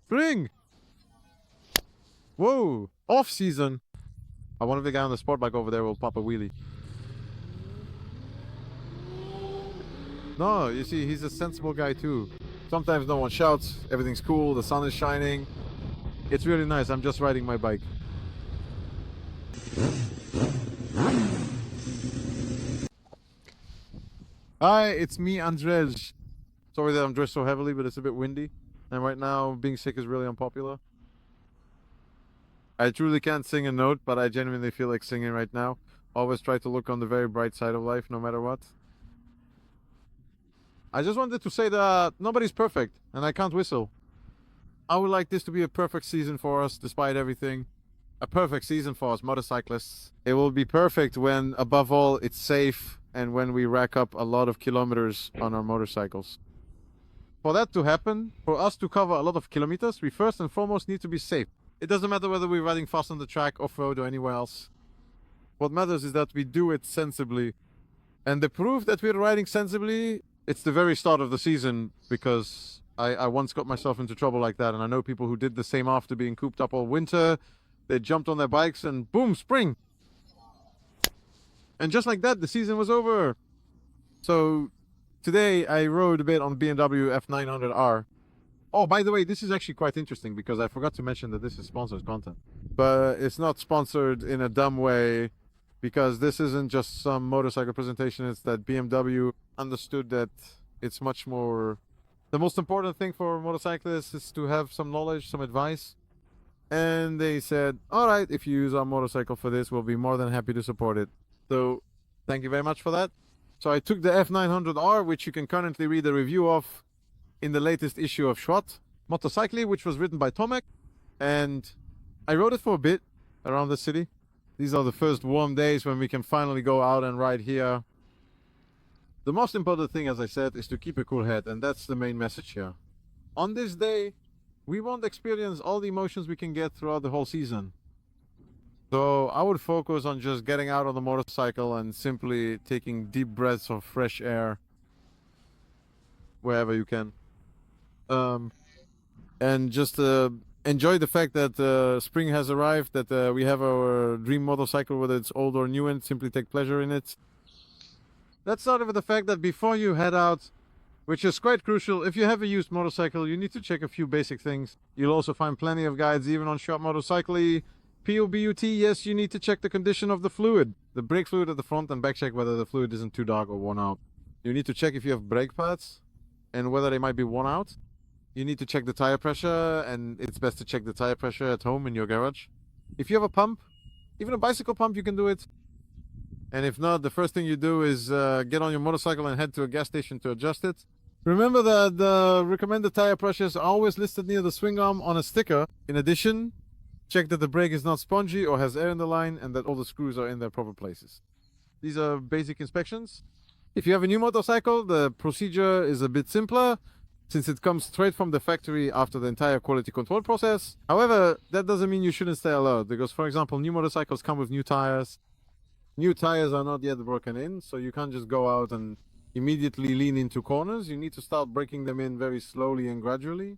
Spring! Whoa! Off season! I wonder if the guy on the sport bike over there will pop a wheelie. No, you see, he's a sensible guy too. Sometimes no one shouts, everything's cool, the sun is shining. It's really nice, I'm just riding my bike. Hi, it's me, Andrzej. Sorry that I'm dressed so heavily, but it's a bit windy. And right now, being sick is really unpopular. I truly can't sing a note, but I genuinely feel like singing right now. Always try to look on the very bright side of life, no matter what. I just wanted to say that nobody's perfect, and I can't whistle. I would like this to be a perfect season for us, despite everything. A perfect season for us motorcyclists. It will be perfect when, above all, it's safe and when we rack up a lot of kilometers on our motorcycles. For that to happen, for us to cover a lot of kilometers, we first and foremost need to be safe. It doesn't matter whether we're riding fast on the track, off-road, or anywhere else. What matters is that we do it sensibly. And the proof that we're riding sensibly, it's the very start of the season, because I once got myself into trouble like that, and I know people who did the same after being cooped up all winter. They jumped on their bikes and boom, spring! And just like that, the season was over. So today I rode a bit on BMW F900R. Oh, by the way, this is actually quite interesting because I forgot to mention that this is sponsored content. But it's not sponsored in a dumb way, because this isn't just some motorcycle presentation. It's that BMW understood that it's much more... The most important thing for motorcyclists is to have some knowledge, some advice. And they said, all right, if you use our motorcycle for this, we'll be more than happy to support it. So thank you very much for that. So I took the F900R, which you can currently read a review of in the latest issue of Schwat Motorcycling, which was written by Tomek. And I rode it for a bit around the city. These are the first warm days when we can finally go out and ride here. The most important thing, as I said, is to keep a cool head, and that's the main message here. On this day, we won't experience all the emotions we can get throughout the whole season. So I would focus on just getting out on the motorcycle and simply taking deep breaths of fresh air wherever you can. And just enjoy the fact that spring has arrived, that we have our dream motorcycle, whether it's old or new, and simply take pleasure in it. Let's start with the fact that before you head out, which is quite crucial, if you have a used motorcycle, you need to check a few basic things. You'll also find plenty of guides, even on Shop Motorcycling. POBUT, yes, you need to check the condition of the fluid. The brake fluid at the front, and back check whether the fluid isn't too dark or worn out. You need to check if you have brake pads and whether they might be worn out. You need to check the tire pressure, and it's best to check the tire pressure at home in your garage. If you have a pump, even a bicycle pump, you can do it. And if not, the first thing you do is get on your motorcycle and head to a gas station to adjust it. Remember that the recommended tire pressures are always listed near the swing arm on a sticker. In addition, check that the brake is not spongy or has air in the line, and that all the screws are in their proper places. These are basic inspections. If you have a new motorcycle, the procedure is a bit simpler, since it comes straight from the factory after the entire quality control process. However, that doesn't mean you shouldn't stay alert, because, for example, new motorcycles come with new tires. New tires are not yet broken in, so you can't just go out and immediately lean into corners. You need to start breaking them in very slowly and gradually.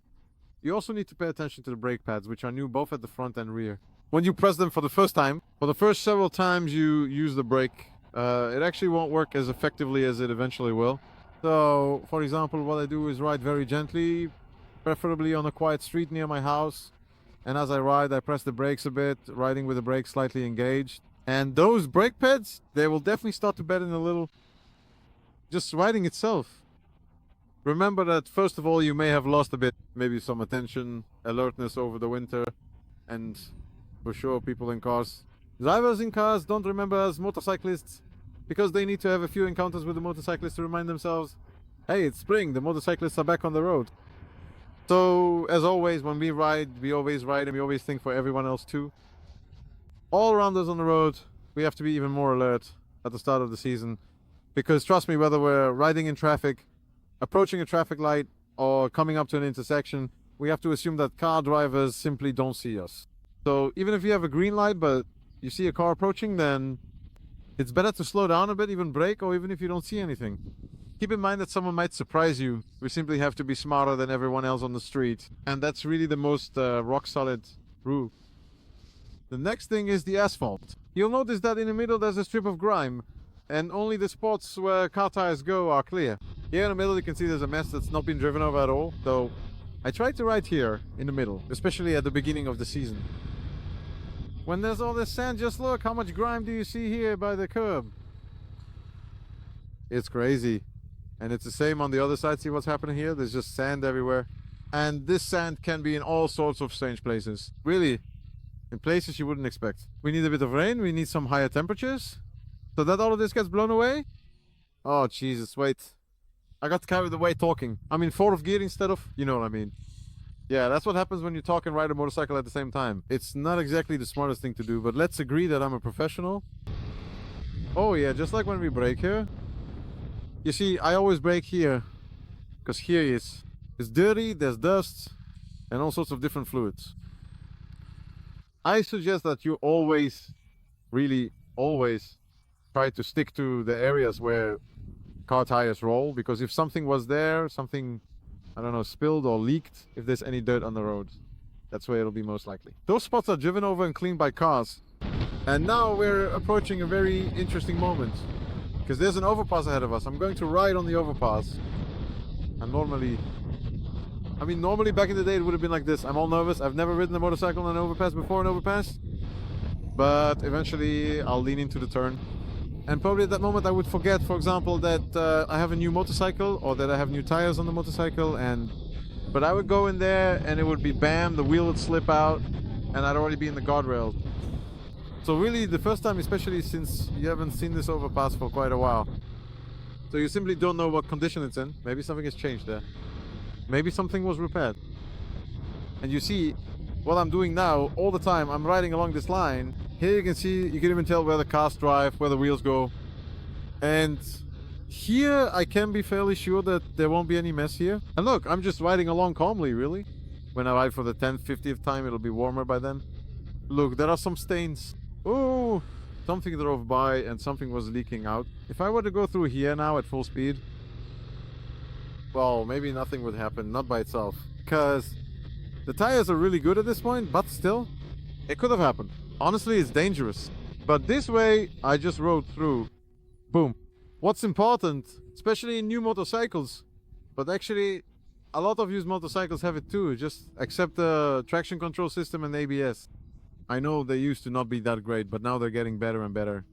You also need to pay attention to the brake pads, which are new both at the front and rear. When you press them for the first time, for the first several times you use the brake, it actually won't work as effectively as it eventually will. So, for example, what I do is ride very gently, preferably on a quiet street near my house. And as I ride, I press the brakes a bit, riding with the brakes slightly engaged. And those brake pads, they will definitely start to bed in a little. Just riding itself. Remember that, first of all, you may have lost a bit, maybe some attention, alertness over the winter. And for sure, people in cars. Drivers in cars don't remember as motorcyclists, because they need to have a few encounters with the motorcyclists to remind themselves, hey, it's spring, the motorcyclists are back on the road. So, as always, when we ride, we always ride, and we always think for everyone else too. All around us on the road, we have to be even more alert at the start of the season. Because trust me, whether we're riding in traffic, approaching a traffic light, or coming up to an intersection, we have to assume that car drivers simply don't see us. So even if you have a green light, but you see a car approaching, then it's better to slow down a bit, even brake, or even if you don't see anything. Keep in mind that someone might surprise you. We simply have to be smarter than everyone else on the street. And that's really the most rock-solid rule. The next thing is the asphalt. You'll notice that in the middle there's a strip of grime, and only the spots where car tires go are clear. Here in the middle you can see there's a mess that's not been driven over at all, though I tried to ride here in the middle, especially at the beginning of the season. When there's all this sand, just look how much grime do you see here by the curb. It's crazy. And it's the same on the other side. See what's happening here? There's just sand everywhere. And this sand can be in all sorts of strange places. Really, in places you wouldn't expect. We need a bit of rain. We need some higher temperatures. So that all of this gets blown away? Oh, Jesus, wait. I got carried away talking. I'm in fourth gear instead of... You know what I mean. Yeah, that's what happens when you talk and ride a motorcycle at the same time. It's not exactly the smartest thing to do, but let's agree that I'm a professional. Oh yeah, just like when we brake here. You see, I always brake here, because here it's dirty, there's dust, and all sorts of different fluids. I suggest that you always, really always, try to stick to the areas where car tires roll, because if something was there, something, I don't know, spilled or leaked, if there's any dirt on the road, that's where it'll be most likely. Those spots are driven over and cleaned by cars. And now we're approaching a very interesting moment. Because there's an overpass ahead of us. I'm going to ride on the overpass. And normally back in the day it would have been like this. I'm all nervous. I've never ridden a motorcycle on an overpass before, an overpass. But eventually I'll lean into the turn. And probably at that moment I would forget, for example, that I have a new motorcycle or that I have new tires on the motorcycle. But I would go in there and it would be bam, the wheel would slip out and I'd already be in the guardrail. So really, the first time, especially since you haven't seen this overpass for quite a while, so you simply don't know what condition it's in. Maybe something has changed there. Maybe something was repaired. And you see, what I'm doing now, all the time, I'm riding along this line. Here you can see, you can even tell where the cars drive, where the wheels go. And here, I can be fairly sure that there won't be any mess here. And look, I'm just riding along calmly, really. When I ride for the 10th, 50th time, it'll be warmer by then. Look, there are some stains. Oh, something drove by and something was leaking out. If I were to go through here now at full speed, well, maybe nothing would happen, not by itself. Because the tires are really good at this point, but still, it could have happened. Honestly, it's dangerous. But this way, I just rode through. Boom. What's important, especially in new motorcycles, but actually, a lot of used motorcycles have it too, just accept the traction control system and ABS. I know they used to not be that great, but now they're getting better and better.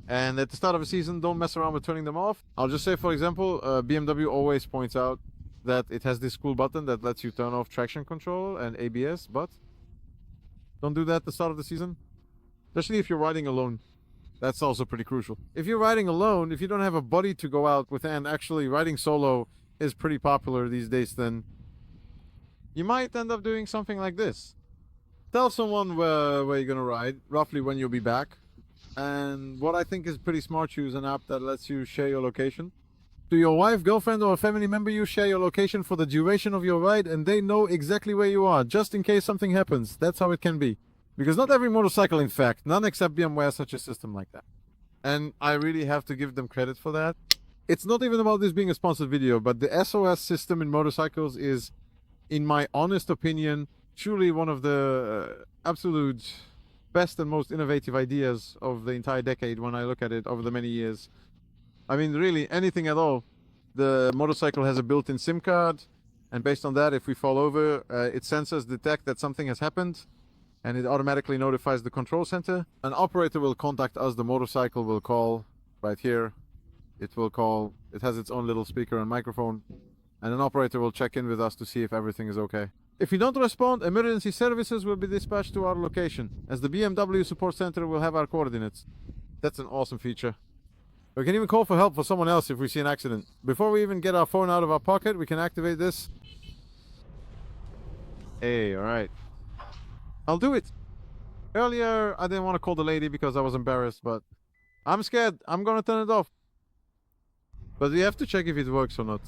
And at the start of a season, don't mess around with turning them off. I'll just say, for example, BMW always points out that it has this cool button that lets you turn off traction control and ABS, but don't do that at the start of the season. Especially if you're riding alone. That's also pretty crucial. If you're riding alone, if you don't have a buddy to go out with, and actually riding solo is pretty popular these days, then you might end up doing something like this. Tell someone where you're gonna ride, roughly when you'll be back. And what I think is pretty smart, choose an app that lets you share your location. To your wife, girlfriend, or a family member, you share your location for the duration of your ride and they know exactly where you are, just in case something happens. That's how it can be. Because not every motorcycle, in fact, none except BMW has such a system like that. And I really have to give them credit for that. It's not even about this being a sponsored video, but the SOS system in motorcycles is, in my honest opinion, truly one of the absolute best and most innovative ideas of the entire decade when I look at it over the many years. I mean, really, anything at all. The motorcycle has a built-in SIM card, and based on that, if we fall over, its sensors detect that something has happened, and it automatically notifies the control center. An operator will contact us, the motorcycle will call right here. It will call, it has its own little speaker and microphone, and an operator will check in with us to see if everything is okay. If you don't respond, emergency services will be dispatched to our location, as the BMW support center will have our coordinates. That's an awesome feature. We can even call for help for someone else if we see an accident. Before we even get our phone out of our pocket, we can activate this. Hey, alright. I'll do it. Earlier, I didn't want to call the lady because I was embarrassed, but I'm scared. I'm gonna turn it off. But we have to check if it works or not.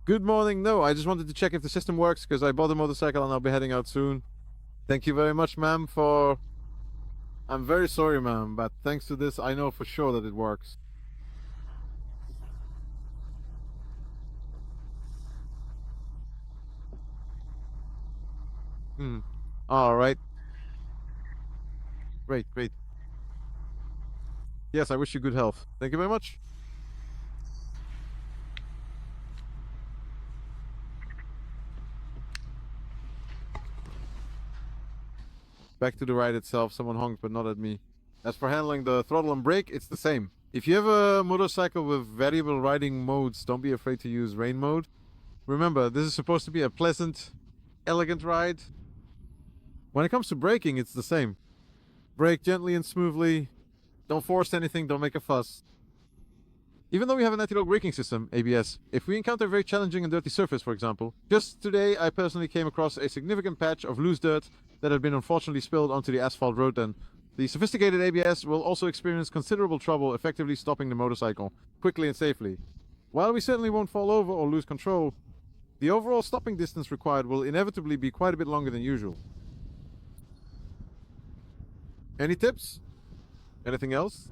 Good morning. No, I just wanted to check if the system works because I bought a motorcycle and I'll be heading out soon. Thank you very much, ma'am, for... I'm very sorry, ma'am, but thanks to this, I know for sure that it works. Hmm. All right. Great, great. Yes, I wish you good health. Thank you very much. Back to the ride itself. Someone honked, but not at me. As for handling the throttle and brake, it's the same. If you have a motorcycle with variable riding modes, don't be afraid to use rain mode. Remember, this is supposed to be a pleasant, elegant ride. When it comes to braking, it's the same. Brake gently and smoothly. Don't force anything, don't make a fuss. Even though we have an anti-lock braking system, ABS, if we encounter a very challenging and dirty surface, for example, just today I personally came across a significant patch of loose dirt that had been unfortunately spilled onto the asphalt road then. The sophisticated ABS will also experience considerable trouble effectively stopping the motorcycle, quickly and safely. While we certainly won't fall over or lose control, the overall stopping distance required will inevitably be quite a bit longer than usual. Any tips? Anything else?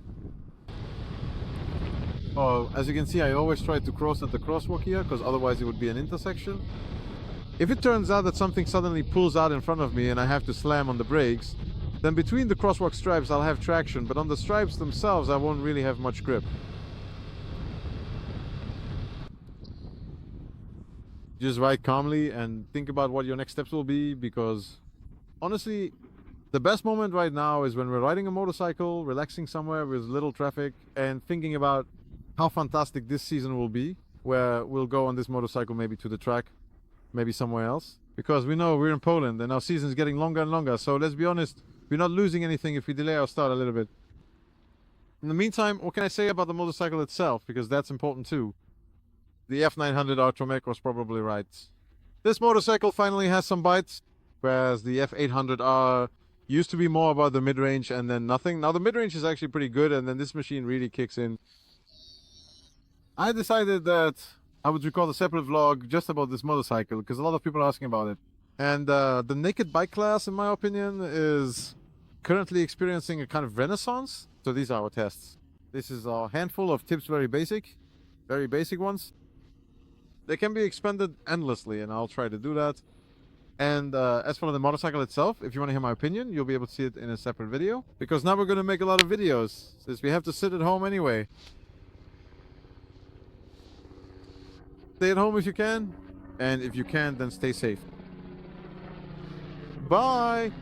Oh, as you can see, I always try to cross at the crosswalk here, because otherwise it would be an intersection. If it turns out that something suddenly pulls out in front of me and I have to slam on the brakes, then between the crosswalk stripes I'll have traction, but on the stripes themselves I won't really have much grip. Just ride calmly and think about what your next steps will be, because honestly, the best moment right now is when we're riding a motorcycle, relaxing somewhere with little traffic, and thinking about how fantastic this season will be, where we'll go on this motorcycle maybe to the track, maybe somewhere else. Because we know we're in Poland and our season is getting longer and longer, so let's be honest, we're not losing anything if we delay our start a little bit. In the meantime, what can I say about the motorcycle itself, because that's important too. The F900R Tomek was probably right. This motorcycle finally has some bites, whereas the F800R used to be more about the mid-range and then nothing. Now the mid-range is actually pretty good, and then this machine really kicks in. I decided that I would record a separate vlog just about this motorcycle, because a lot of people are asking about it. And the naked bike class, in my opinion, is currently experiencing a kind of renaissance. So these are our tests. This is a handful of tips, very basic ones. They can be expanded endlessly, and I'll try to do that. And as for the motorcycle itself, if you want to hear my opinion, you'll be able to see it in a separate video. Because now we're going to make a lot of videos, since we have to sit at home anyway. Stay at home if you can, and if you can't, then stay safe. Bye!